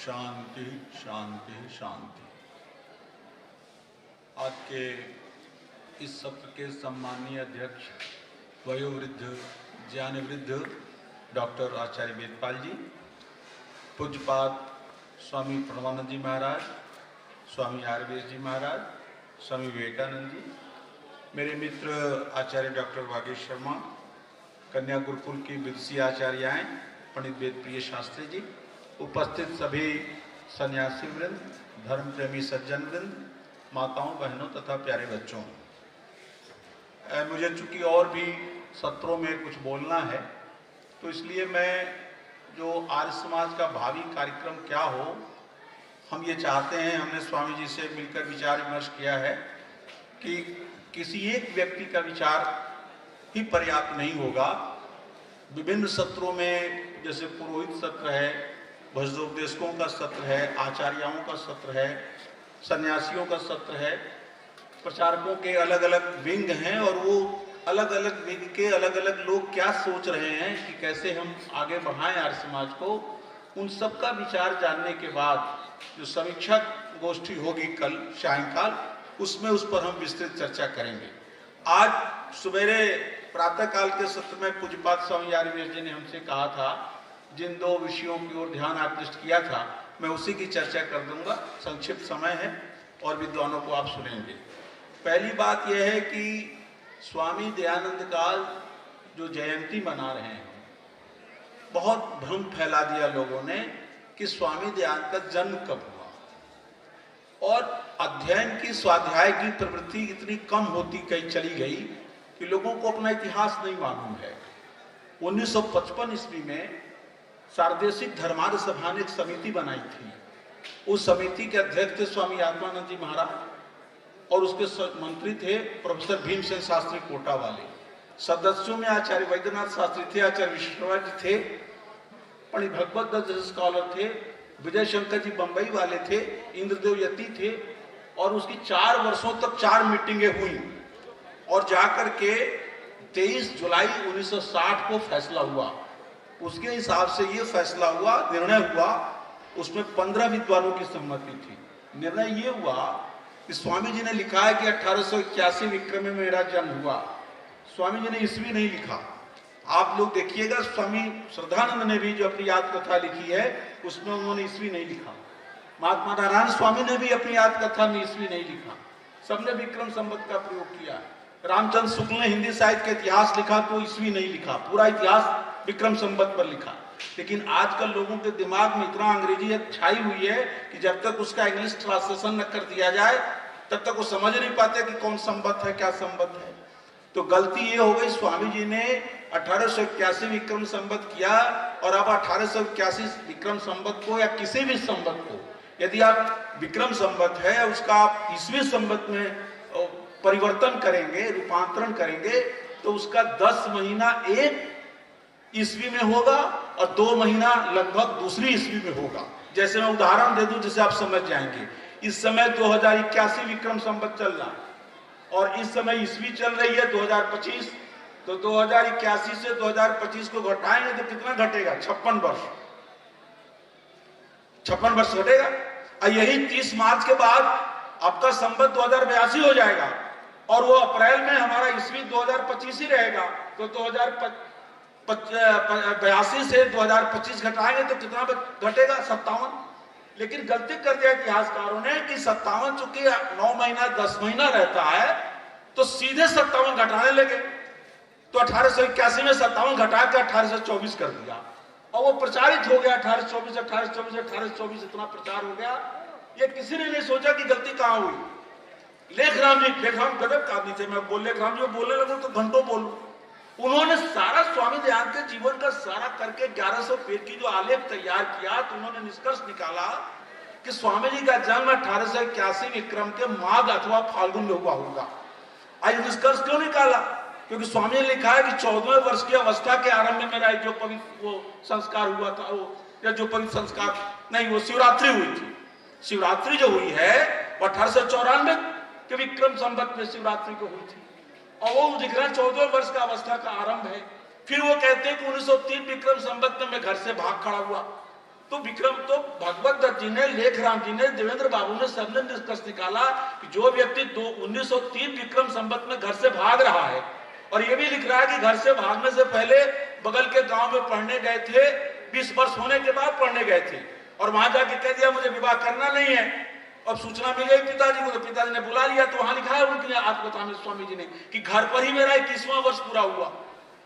शांति शांति शांति। आज के इस सत्र के सम्मानीय अध्यक्ष वयोवृद्ध ज्ञानवृद्ध डॉक्टर आचार्य वेदपाल जी, पूज्यपाद स्वामी प्रणवानंद जी महाराज, स्वामी आरवेश जी महाराज, स्वामी विवेकानंद जी, मेरे मित्र आचार्य डॉक्टर वागेश शर्मा, कन्या गुरुकुल की विदुषी आचार्याएँ पंडित वेदप्रिय शास्त्री जी, उपस्थित सभी सन्यासी वृंद, धर्म प्रेमी सज्जन वृंद, माताओं बहनों तथा प्यारे बच्चों, मुझे चूँकि और भी सत्रों में कुछ बोलना है, तो इसलिए मैं जो आर्य समाज का भावी कार्यक्रम क्या हो, हम ये चाहते हैं, हमने स्वामी जी से मिलकर विचार विमर्श किया है कि किसी एक व्यक्ति का विचार ही पर्याप्त नहीं होगा। विभिन्न सत्रों में जैसे पुरोहित सत्र है, भजनोपदेशकों का सत्र है, आचार्यों का सत्र है, सन्यासियों का सत्र है, प्रचारकों के अलग अलग विंग हैं और वो अलग अलग विंग के अलग अलग लोग क्या सोच रहे हैं कि कैसे हम आगे बढ़ाएं आर्य समाज को, उन सब का विचार जानने के बाद जो समीक्षा गोष्ठी होगी कल सायंकाल, उसमें उस पर हम विस्तृत चर्चा करेंगे। आज सवेरे प्रातःकाल के सत्र में पूज्यपाद स्वामी आरवेश जी ने हमसे कहा था, जिन दो विषयों की ओर ध्यान आकृष्ट किया था, मैं उसी की चर्चा कर दूंगा। संक्षिप्त समय है और विद्वानों को आप सुनेंगे। पहली बात यह है कि स्वामी दयानंद का जो जयंती मना रहे हैं, बहुत भ्रम फैला दिया लोगों ने कि स्वामी दयानंद का जन्म कब हुआ, और अध्ययन की स्वाध्याय की प्रवृत्ति इतनी कम होती कहीं चली गई कि लोगों को अपना इतिहास नहीं मालूम है। 1955 ईस्वी में सार्वदेशिक धर्मार्थ सभा ने एक समिति बनाई थी। उस समिति के अध्यक्ष थे स्वामी आत्मानंद जी महाराज और उसके मंत्री थे प्रोफेसर भीमसेन शास्त्री कोटा वाले। सदस्यों में आचार्य वैद्यनाथ शास्त्री थे, आचार्य विश्वनाथ जी थे, पंडित भगवत दत्त जैसे स्कॉलर थे, विजय शंकर जी बंबई वाले थे, इंद्रदेव यति थे, और उसकी 4 वर्षों तक 4 मीटिंगें हुई और जाकर के 23 जुलाई 1960 को फैसला हुआ। उसके हिसाब से ये फैसला हुआ, निर्णय हुआ, उसमें 15 विद्वानों की सहमति थी। निर्णय ये हुआ कि स्वामी जी ने लिखा है कि 1881 विक्रम में मेरा जन्म हुआ। स्वामी जी ने ईस्वी नहीं लिखा। आप लोग देखिएगा, स्वामी श्रद्धानंद ने भी जो अपनी याद कथा लिखी है उसमें उन्होंने ईस्वी नहीं लिखा। महात्मा नारायण स्वामी ने भी अपनी याद कथा में ईस्वी नहीं लिखा। सबने विक्रम संवत का प्रयोग किया। रामचंद्र शुक्ल ने हिंदी साहित्य का इतिहास लिखा तो ईस्वी नहीं लिखा, पूरा इतिहास विक्रम संवत पर लिखा। लेकिन आजकल लोगों के दिमाग में इतना अंग्रेजी छाई हुई है कि जब तक उसका इंग्लिश ट्रांसलेशन न कर दिया जाए तब तक वो समझ नहीं पाते कि कौन संवत है, क्या संवत है। तो गलती ये हो गई, स्वामी जी ने 1881 विक्रम संवत किया और अब 1881 विक्रम संवत को या किसी भी संवत को यदि आप विक्रम संवत है उसका आप ईस्वी संवत में परिवर्तन करेंगे, रूपांतरण करेंगे, तो उसका 10 महीना एक ईस्वी में होगा और 2 महीना लगभग दूसरी ईस्वी में होगा। जैसे मैं उदाहरण दे दूं जिसे आप समझ जाएंगे। इस समय 2081 विक्रम संवत चल रहा है और इस समय ईस्वी चल रही है 2025, तो 2081 से 2025 को घटाएंगे तो कितना घटेगा? 56 वर्ष। 56 वर्ष घटेगा। और यही 30 मार्च के बाद आपका संवत 2082 हो जाएगा और वो अप्रैल में हमारा ईस्वी 2025 ही रहेगा। तो 2082 से 2025 घटाएंगे तो कितना घटेगा? 57। लेकिन गलती कर दिया इतिहासकारों ने कि 57 चूंकि 9 महीना 10 महीना रहता है तो सीधे 57 घटाने लगे। तो 1881 में 57 घटा के 1824 कर दिया और वो प्रचारित हो गया। 1824 इतना प्रचार हो गया, ये किसी ने नहीं सोचा कि गलती कहां हुई। लेखराम गजब का आदमी थे। मैं लेखराम जी बोलने लगूं तो घंटों बोलूं। उन्होंने सारा स्वामी दयानंद के जीवन का सारा करके 1100 पेज की जो आलेख तैयार किया तो उन्होंने निष्कर्ष निकाला कि स्वामी जी का जन्म 1881 विक्रम के माघ अथवा फाल्गुन में हुआ होगा। आज निष्कर्ष क्यों निकाला? क्योंकि स्वामी ने लिखा है कि 14वें वर्ष की अवस्था के आरंभ में मेरा जो पवित्र वो संस्कार हुआ था, वो जो पवित्र संस्कार नहीं, वो शिवरात्रि हुई थी। शिवरात्रि जो हुई है वो 1894 के विक्रम संवत में शिवरात्रि को हुई थी और वो दिख रहा है 14वें वर्ष का अवस्था का आरंभ है। फिर वो कहते हैं कि 1903 विक्रम संवत में मैं घर से भाग खड़ा हुआ। तो विक्रम तो भगवत दत्त जी ने, लेखराम जी ने, देवेंद्र बाबू ने, सबने निष्कर्ष निकाला कि जो व्यक्ति 1903 विक्रम संवत में घर से भाग रहा है, और ये भी लिख रहा है कि घर से भागने से पहले बगल के गांव में पढ़ने गए थे, 20 वर्ष होने के बाद पढ़ने गए थे, और वहां जाके कह दिया मुझे विवाह करना नहीं है। अब सूचना मिल गई पिताजी को, तो पिताजी ने बुला लिया, तो वहां लिखा है उनके आत्मकथा में स्वामी जी ने कि घर पर ही मेरा 21वां वर्ष पूरा हुआ,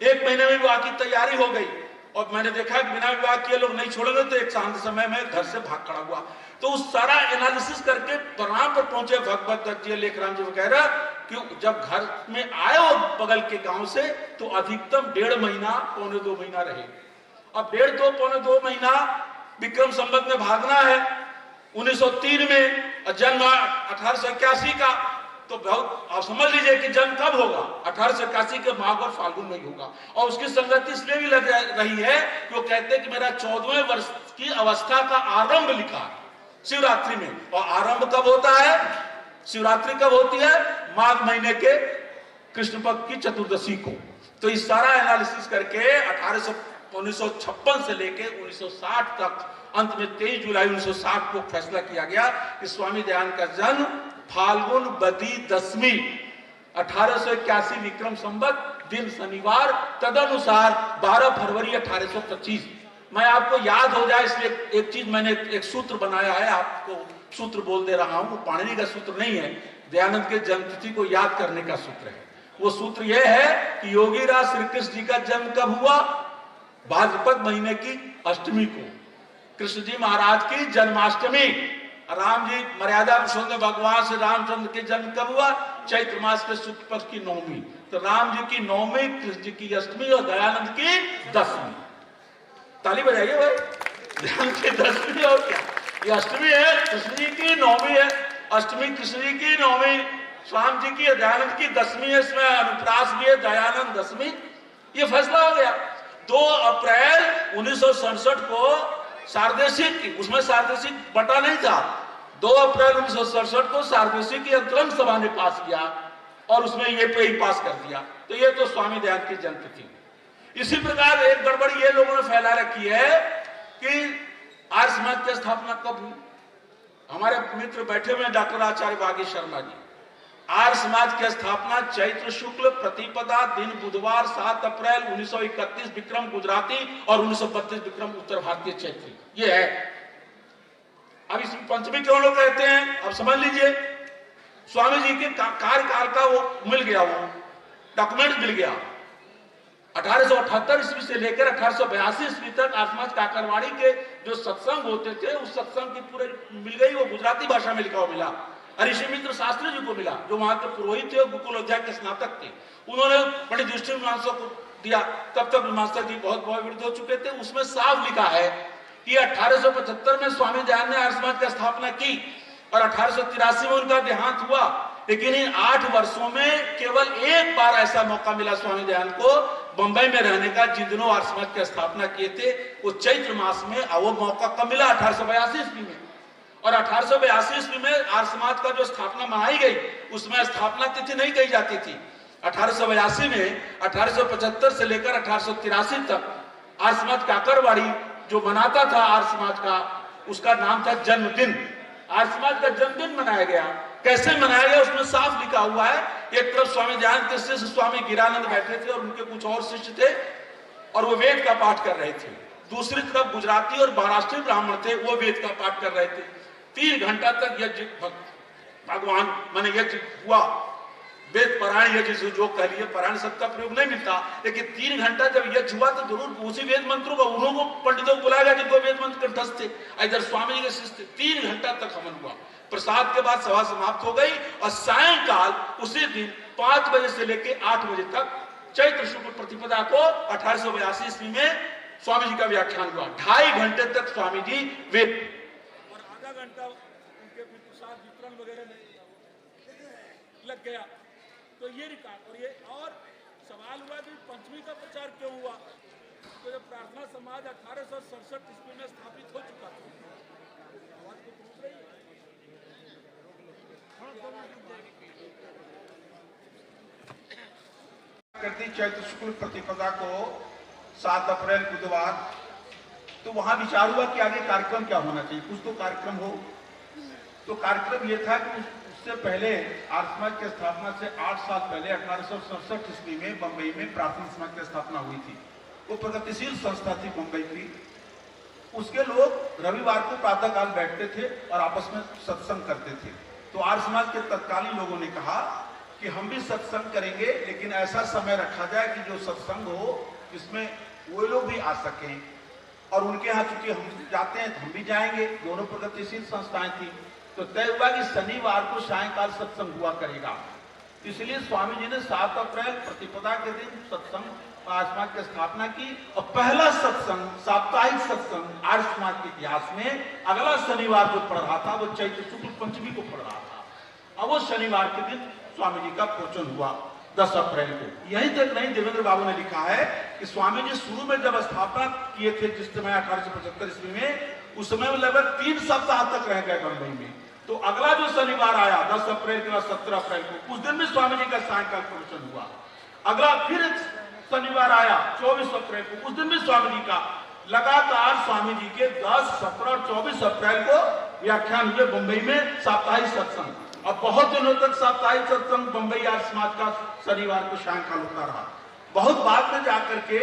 1 महीने में विवाह की तैयारी हो गई, और मैंने देखा कि बिना विवाह किए लोग नहीं छोड़ेंगे, तो एक शांत समय में घर से भाग खड़ा हुआ। तो उस सारा एनालिसिस करके परिणाम पर पहुंचे भगवत दत्त जी, लेखराम जी वगैरह, कि जब घर में आए वो बगल के गांव से, तो अधिकतम 1.5 महीना, 1.25 महीना रहे। अब 1.5 पौने 2 महीना विक्रम संवत में भागना है 1903 में, और जन्म 1881 का, तो बहुत आप समझ लीजिए कि जन्म कब होगा, 1881 के माघ और फाल्गुन में ही होगा। और उसकी संगति इसलिए भी लग रही है कि वो कहते हैं कि मेरा 14वें वर्ष की अवस्था का आरंभ लिखा है शिवरात्रि में, और आरंभ कब होता है, शिवरात्रि कब होती है, माघ महीने के कृष्ण पक्ष की चतुर्दशी को। तो इस सारा एनालिसिस करके 1956 से लेके 1960 तक, अंत में 23 जुलाई 1960 को फैसला किया गया कि स्वामी दयानंद का जन्म फाल्गुन बदी दशमी 1881 विक्रम संवत, दिन शनिवार, तदनुसार 12 फरवरी 1825। मैं आपको याद हो जाए इसलिए एक चीज मैंने एक सूत्र बनाया है, आपको सूत्र बोल दे रहा हूं, पाणिनि का सूत्र नहीं है, दयानंद के जन्मतिथि को याद करने का सूत्र है। वो सूत्र यह है कि योगीराज श्री कृष्ण जी का जन्म कब हुआ, भाद्रपद महीने की अष्टमी को, कृष्ण जी महाराज की जन्माष्टमी, राम जी मर्यादा पुरुषोत्तम भगवान श्री रामचंद्र के जन्म कब हुआ, चैत्र मास के शुक्ल पक्ष की नवमी, तो राम जी की नवमी, कृष्ण जी की अष्टमी और दयानंद की दसवीं। ताली बजाइए भाई, दयानंद की दसवीं और क्या, ये अष्टमी है, कृष्ण जी की नवमी है, अष्टमी कृष्ण जी की नवमी, स्वामी जी की, दयानंद की दसवीं है, इसमें अनुप्रास भी है, दयानंद दसवीं, ये फैसला हो गया। 2 अप्रैल 1967 को सार्देशिक की, उसमें सार्देशिक बटा नहीं था, 2 अप्रैल 1967 को सार्देशिक की अंतरंग सभा ने पास किया, और उसमें ये पे ही पास कर दिया। तो ये तो स्वामी दयानंद की जन्मतिथि। इसी प्रकार एक गड़बड़ ये लोगों ने फैला रखी है कि आर्य समाज की स्थापना कब हुई। हमारे मित्र बैठे हुए डॉक्टर आचार्य बागी शर्मा जी, आर्य समाज की स्थापना चैत्र शुक्ल प्रतिपदा दिन बुधवार 7 अप्रैल 1931 विक्रम गुजराती और 1932 विक्रम उत्तर भारतीय चैत्री, ये है। अब इस पंचमी क्यों लोग कहते हैं, अब समझ लीजिए, स्वामी जी के कार्यकाल का वो मिल गया, वो डॉक्यूमेंट मिल गया। 1878 ईस्वी से लेकर 1882 ईस्वी तक आर्य समाज काकरवाड़ी के जो सत्संग होते थे, उस सत्संग की पूरे मिल गई, वो गुजराती भाषा में लिखा हुआ मिला। ऋषि मित्र शास्त्री जी को मिला, जो वहां के पुरोहित थे और गुकुल अध्याय के स्नातक थे, उन्होंने बड़ी दृष्टि मीमांसा को दिया। तब तक मीमांसा जी बहुत विरुद्ध हो चुके थे। उसमें साफ लिखा है कि 1875 में स्वामी दयानंद ने आर्य समाज की स्थापना की और 1883 में उनका देहांत हुआ। लेकिन इन 8 वर्षों में केवल एक बार ऐसा मौका मिला स्वामी दयानंद को बंबई में रहने का, जिन दिनों आर्य समाज की स्थापना किए थे वो चैत्र मास में। वो मौका कब मिला, 1882 ईस्वी में। और 1882 ईस्वी में आर्य समाज का जो स्थापना मनाई गई, उसमें स्थापना तिथि नहीं कही जाती थी। 1882 में 1875 से लेकर 1883 तक आर्य समाज काकरवाड़ी जो मनाता था आर्य समाज का, उसका नाम था जन्मदिन। आर्य समाज का जन्मदिन मनाया गया। कैसे मनाया गया उसमें साफ लिखा हुआ है। एक तरफ स्वामी दयानंद के शिष्य स्वामी गिरानंद बैठे थे और उनके कुछ और शिष्य थे और वो वेद का पाठ कर रहे थे। दूसरी तरफ गुजराती और महाराष्ट्रीय ब्राह्मण थे, वो वेद का पाठ कर रहे थे। 3 घंटा तक यज्ञ भगवान माने यज्ञ हुआ। वेद पारायण यज्ञ जो कह लिए, पारायण शब्द का प्रयोग नहीं मिलता, लेकिन 3 घंटा जब यज्ञ हुआ तो जरूर उसी वेद मंत्रों को उन्होंने पंडितों को बुलाया गया जिनको वेद मंत्र कंठस्थ थे। इधर स्वामी जी के शिष्य 3 घंटा तक हवन हुआ। प्रसाद के बाद सभा समाप्त हो गई और सायंकाल उसी दिन 5 बजे से लेकर 8 बजे तक चैत्र शुक्ल प्रतिपदा को 1882 ईस्वी में स्वामी जी का व्याख्यान हुआ। 2.5 घंटे तक स्वामी जी वेद और आधा घंटा उनके प्रसाद वितरण वगैरह में लग गया। तो ये रिकॉर्ड और ये और सवाल हुआ कि पंचमी का प्रचार क्यों हुआ। तो जब प्रार्थना समाज 1867 ईस्वी में स्थापित हो चुका था, आवाज को पहुंच रही है, करती चैत्र शुक्ल प्रतिपदा को 7 अप्रैल बुधवार तो वहां विचार हुआ कि आगे कार्यक्रम क्या होना चाहिए, कुछ तो कार्यक्रम हो। तो कार्यक्रम ये था कि उससे पहले आर्य समाज की स्थापना से 8 साल पहले 1867 ईस्वी में बंबई में प्राथमिक समाज की स्थापना हुई थी। वो प्रगतिशील संस्था थी बंबई की। उसके लोग रविवार को प्रातःकाल बैठते थे और आपस में सत्संग करते थे। तो आर्य समाज के तत्कालीन लोगों ने कहा कि हम भी सत्संग करेंगे, लेकिन ऐसा समय रखा जाए कि जो सत्संग हो जिसमें वो लोग भी आ सकें, और उनके यहाँ चूंकि हम जाते हैं तो हम भी जाएंगे। दोनों प्रगतिशील संस्थाएं थी। तो तय हुआ कि शनिवार को सायंकाल सत्संग हुआ करेगा। इसलिए स्वामी जी ने 7 अप्रैल प्रतिपदा के दिन सत्संग आर्य समाज की स्थापना की, और पहला सत्संग, साप्ताहिक सत्संग आर्य समाज के इतिहास में अगला शनिवार को पढ़ रहा था, वो चैत्र शुक्ल पंचमी को पढ़ रहा था। और वो शनिवार के दिन स्वामी जी का प्रवचन हुआ 10 अप्रैल को। यहीं तक नहीं, देवेंद्र बाबू ने लिखा है कि स्वामी जी शुरू में जब स्थापना किए थे जिस समय 1875 ईस्वी में, उस समय लगभग 3 सप्ताह तक रह गए बंबई में। तो अगला जो शनिवार आया 10 अप्रैल के बाद 17 अप्रैल को, उस दिन भी स्वामी जी का सायंकाल प्रवचन हुआ। अगला फिर शनिवार आया 24 अप्रैल को, उस दिन भी स्वामी जी का। लगातार स्वामी जी के 10, 17 और 24 अप्रैल को व्याख्यान हुए बंबई में, साप्ताहिक सत्संग। अब बहुत दिनों तक साप्ताहिक सत्संग बंबई आर्य समाज का शनिवार को सायंकाल होता रहा। बहुत बाद में जाकर के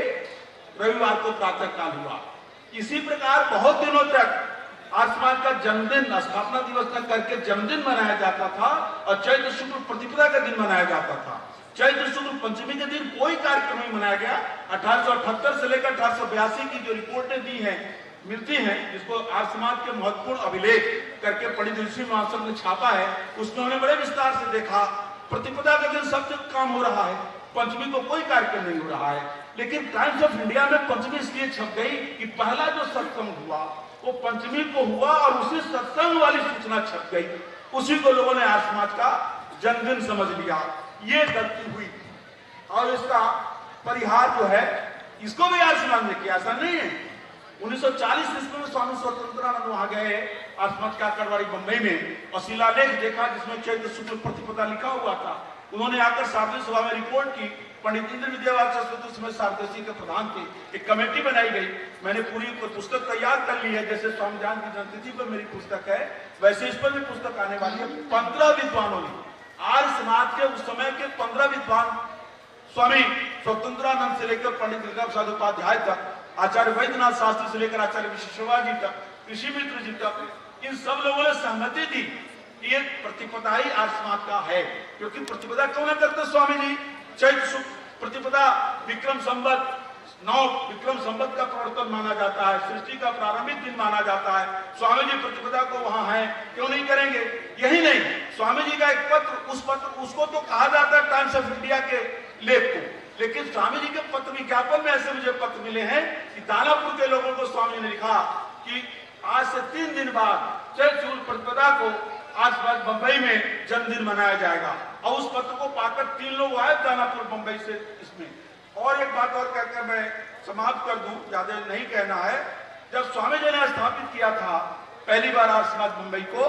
रविवार को प्रातःकाल हुआ। इसी प्रकार बहुत दिनों तक आर्य समाज का जन्मदिन स्थापना दिवस न करके जन्मदिन मनाया जाता था, और चैत्र शुक्ल प्रतिपदा का दिन मनाया जाता था। चैत्र शुक्ल पंचमी के दिन कोई कार्यक्रम नहीं मनाया गया। 1878 से लेकर 1882 की जो रिपोर्टें दी हैं, मिलती हैं, जिसको आर्य समाज के महत्वपूर्ण अभिलेख करके पंडित ऋषि महाशय ने छापा है, उसमें उन्होंने बड़े विस्तार से देखा। प्रतिपदा के दिन सब जगह काम हो रहा है, पंचमी को कोई कार्यक्रम नहीं हो रहा है। लेकिन टाइम्स ऑफ इंडिया में पंचमी इसलिए छप गई कि पहला जो सत्संग हुआ वो पंचमी को हुआ, और उसी सत्संग वाली सूचना छप गई। उसी को लोगों ने आर्य समाज का जन्मदिन समझ लिया। ये गलती हुई, और इसका परिहार जो है इसको भी आर्य समाज ने किया, ऐसा नहीं है। 1940 ईस्वी में स्वामी स्वतंत्रानंद वहां गए आर्य समाज का करवाड़ी बंबई में, और शिलालेख देखा जिसमें चैत्र शुक्ल प्रतिपदा लिखा हुआ था। उन्होंने आकर सारथी सभा में रिपोर्ट की। पंडित इंद्र विद्यावाल सरस्वती उसमें सारथी के प्रधान थे। एक कमेटी बनाई गई। मैंने पूरी पुस्तक तैयार कर ली है, जैसे स्वामी जान की जयंती पर मेरी पुस्तक है, वैसे इस पर भी पुस्तक आने वाली है। 15 विद्वानों ने, आर्य समाज के उस समय के 15 विद्वान, स्वामी स्वतंत्रानंद से लेकर पंडित दुर्गा प्रसाद उपाध्याय तक, आचार्य वैद्यनाथ शास्त्री से लेकर आचार्य विश्वेश्वर जी तक, ऋषि मित्र जी तक, इन सब लोगों ने सहमति दी कि ये प्रतिपदा ही आर्य समाज का है। क्योंकि प्रतिपदा क्यों न करते स्वामी जी? चैत्र शुक्ल प्रतिपदा विक्रम संवत 9 विक्रम संवत का प्रवर्तन माना जाता है, सृष्टि का प्रारंभिक दिन माना जाता है। स्वामी जी प्रतिपदा को वहां है, क्यों नहीं करेंगे? यही नहीं, स्वामी जी का एक पत्र, उस पत्र उसको तो कहा जाता है टाइम्स ऑफ इंडिया के लेख को, लेकिन स्वामी जी के पत्र विज्ञापन में ऐसे मुझे पत्र मिले हैं कि दानापुर के लोगों को स्वामी ने लिखा कि आज से 3 दिन बाद चैत्र शुक्ल प्रतिपदा को आज बंबई में जन्मदिन मनाया जाएगा। और उस पत्र को पाकर 3 लोग आए दानापुर बंबई से इसमें। और एक बात और कहकर मैं समाप्त कर दूं, ज्यादा नहीं कहना है। जब स्वामी जी ने स्थापित किया था पहली बार आर्य समाज मुंबई को,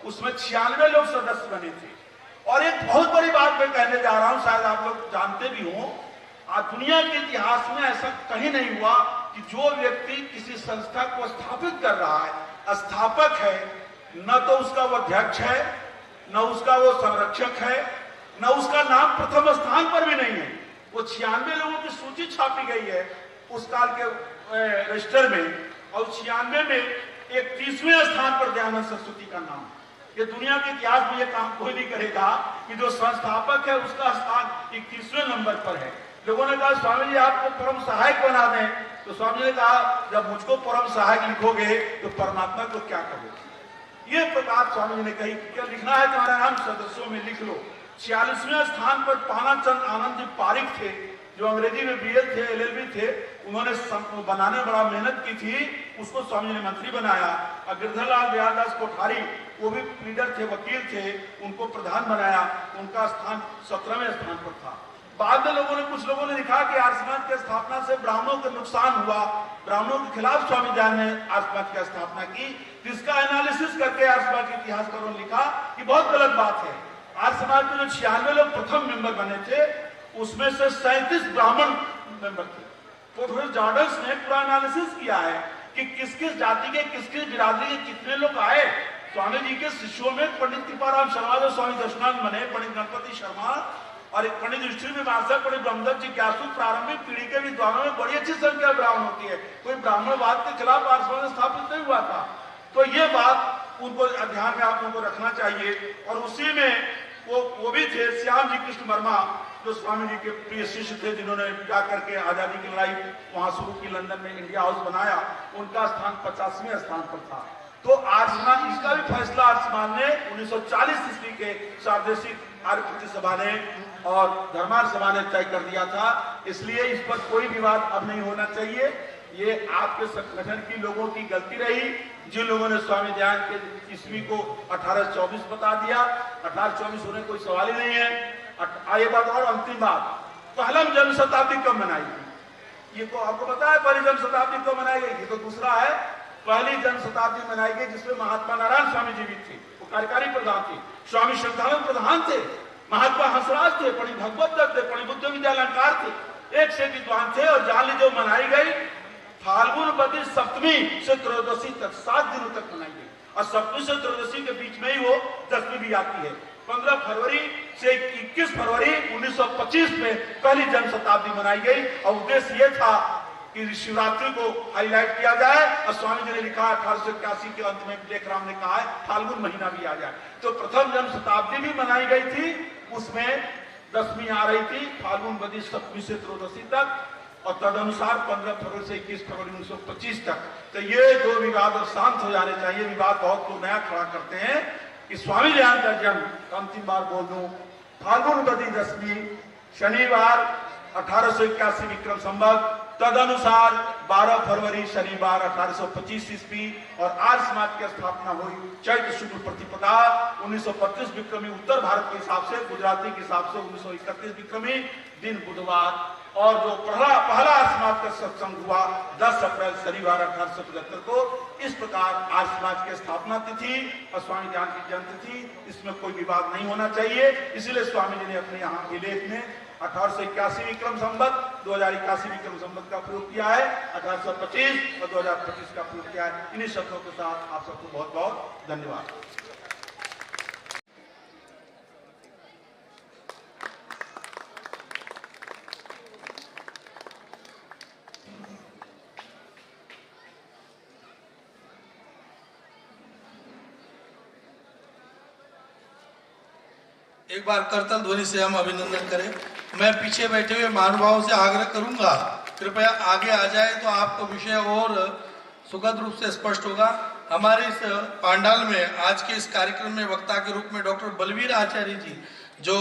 उसमें 96 लोग सदस्य बने थे। और एक बहुत बड़ी बात मैं कहने जा रहा हूं, शायद आप लोग जानते भी हों, आज दुनिया के इतिहास में ऐसा कहीं नहीं हुआ कि जो व्यक्ति किसी संस्था को स्थापित कर रहा है, स्थापक है, न तो उसका वो अध्यक्ष है, न उसका वो संरक्षक है, न उसका नाम प्रथम स्थान पर भी नहीं है। वो 96 लोगों की सूची छापी गई है उस काल के रजिस्टर में, और 96 में 31वें स्थान पर दयानंद सरस्वती का नाम। ये दुनिया के इतिहास में ये काम कोई नहीं करेगा कि जो संस्थापक है उसका स्थान 31वें नंबर पर है। लोगों ने कहा स्वामी जी आपको परम सहायक बना दें, तो स्वामी जी ने कहा जब मुझको परम सहायक लिखोगे तो परमात्मा को क्या कहोगे? ये प्रकार स्वामी जी ने कही, क्या लिखना है तुम्हारा नाम सदस्यों में लिख लो। 46वें स्थान पर पानाचंद आनंद जी पारिक थे, जो अंग्रेजी में BL थे, LLB थे। उन्होंने बनाने बड़ा मेहनत की थी, उसको स्वामी जी ने मंत्री बनाया। और गिरधरलाल बिहारदास कोठारी, वो भी लीडर थे, वकील थे, उनको प्रधान बनाया। उनका स्थान 17वें स्थान पर था। बाद में कुछ लोगों ने लिखा कि आर्य समाज की स्थापना से ब्राह्मणों को नुकसान हुआ, ब्राह्मणों के खिलाफ स्वामी जान ने आर्य समाज की स्थापना की, जिसका एनालिसिस करके आर्य समाज के इतिहासकारों ने लिखा कि बहुत गलत बात है। आर्य समाज में जो 96 लोग प्रथम मेंबर बने थे, उसमें से 37 ब्राह्मण मेंबर थे। प्रोफेसर जॉर्डन्स ने पूरा एनालिसिस किया है कि किस किस जाति के, किस किस बिरादरी के कितने लोग आए। स्वामी जी के शिष्यों में पंडित कृपाराम शर्मा जो स्वामी दर्शनानंद बने, पंडित गणपति शर्मा और एक पंडित युष्टि विमार्शक, पंडित ब्रह्मदत्त जिज्ञासु, प्रारंभिक पीढ़ी के विद्वानों में बड़ी अच्छी संख्या ब्राह्मण होती है। कोई ब्राह्मणवाद के खिलाफ आर्य समाज स्थापित नहीं हुआ था। तो ये बात उनको ध्यान में आप लोगों को रखना चाहिए। और उसी में वो भी थे श्याम जी कृष्ण वर्मा, जो स्वामी जी के प्रिय शिष्य थे, जिन्होंने जाकर के आजादी की लड़ाई वहां शुरू की, लंदन में इंडिया हाउस बनाया। उनका स्थान 50वें स्थान पर था। तो आर्य समाज, इसका भी फैसला आर्य समाज ने 1940 ईस्वी के सार्वदेशिक आर्य प्रति सभा ने और धर्मार्य सभा ने तय कर दिया था। इसलिए इस पर कोई विवाद अब नहीं होना चाहिए। ये आपके संगठन की लोगों की गलती रही, जिन लोगों ने स्वामी दयानंद के ईस्वी को 1824 बता दिया। 1824 होने कोई सवाल ही नहीं है। ये बात और अंतिम बात, पहला जन्म शताब्दी कब मनाई गई? ये तो आपको पता है पहली जन्म शताब्दी कब मनाई गई? ये तो दूसरा है। पहली जन्म शताब्दी मनाई गई जिसमें महात्मा नारायण स्वामी जी भी थे, वो कार्यकारी प्रधान थे। स्वामी श्रद्धानंद प्रधान थे, महात्मा हंसराज थे, पंडित भगवत दत्त थे, पंडित बुद्ध विद्यालंकार थे, एक से विद्वान थे। और जान लीजिए मनाई गई फाल्गुन वदी सप्तमी से त्रयोदशी तक, 7 दिनों तक मनाई गई। और सप्तमी से त्रयोदशी के बीच में ही वो दशमी भी आती है। 15 फरवरी से 21 फरवरी 1925 में पहली जन्म शताब्दी मनाई गई। और उद्देश्य ये था कि शिवरात्रि को हाईलाइट किया जाए। और स्वामी जी ने लिखा 1881 के अंत में लेखराम ने कहा है फाल्गुन महीना भी आ जाए। तो प्रथम जन्म शताब्दी भी मनाई गई थी, उसमें दशमी आ रही थी फाल्गुन वदी सप्तमी से त्रयोदशी तक, और तदनुसार 15 फरवरी से 21 फरवरी 1925 तक। तो ये दो विवाद और शांत हो जाने चाहिए। विवाद बहुत लोग नया खड़ा करते हैं कि स्वामी दयानंद का जन्म, अंतिम बार बोल दूं, फाल्गुन वदी दशमी शनिवार 1881 विक्रम संवत, तदनुसार 12 फरवरी शनिवार 1825 ईस्वी। और आर्य समाज की स्थापना हुई चैत्र शुक्ल प्रतिपदा 1932 विक्रमी उत्तर भारत के हिसाब से, गुजराती के हिसाब से 1931 विक्रमी दिन बुधवार। और जो पहला आर्य समाज का सत्संग हुआ 10 अप्रैल शनिवार 1875 को। इस प्रकार आर्य समाज की स्थापना तिथि और स्वामी दयानंद की जयंती थी, इसमें कोई विवाद नहीं होना चाहिए। इसीलिए स्वामी जी ने अपने यहाँ के लेख में 1881 विक्रम संवत, 2081 विक्रम संवत का प्रयोग किया है, 1825 और 2025 का प्रयोग किया है। इन्हीं शब्दों के साथ आप सबको बहुत बहुत धन्यवाद। एक बार करतल ध्वनि से हम अभिनंदन करें। मैं पीछे बैठे हुए महानुभावों से आग्रह करूंगा, कृपया आगे आ जाए तो आपको विषय और सुखद रूप से स्पष्ट होगा। हमारे इस पांडाल में आज के इस कार्यक्रम में वक्ता के रूप में डॉक्टर बलवीर आचार्य जी, जो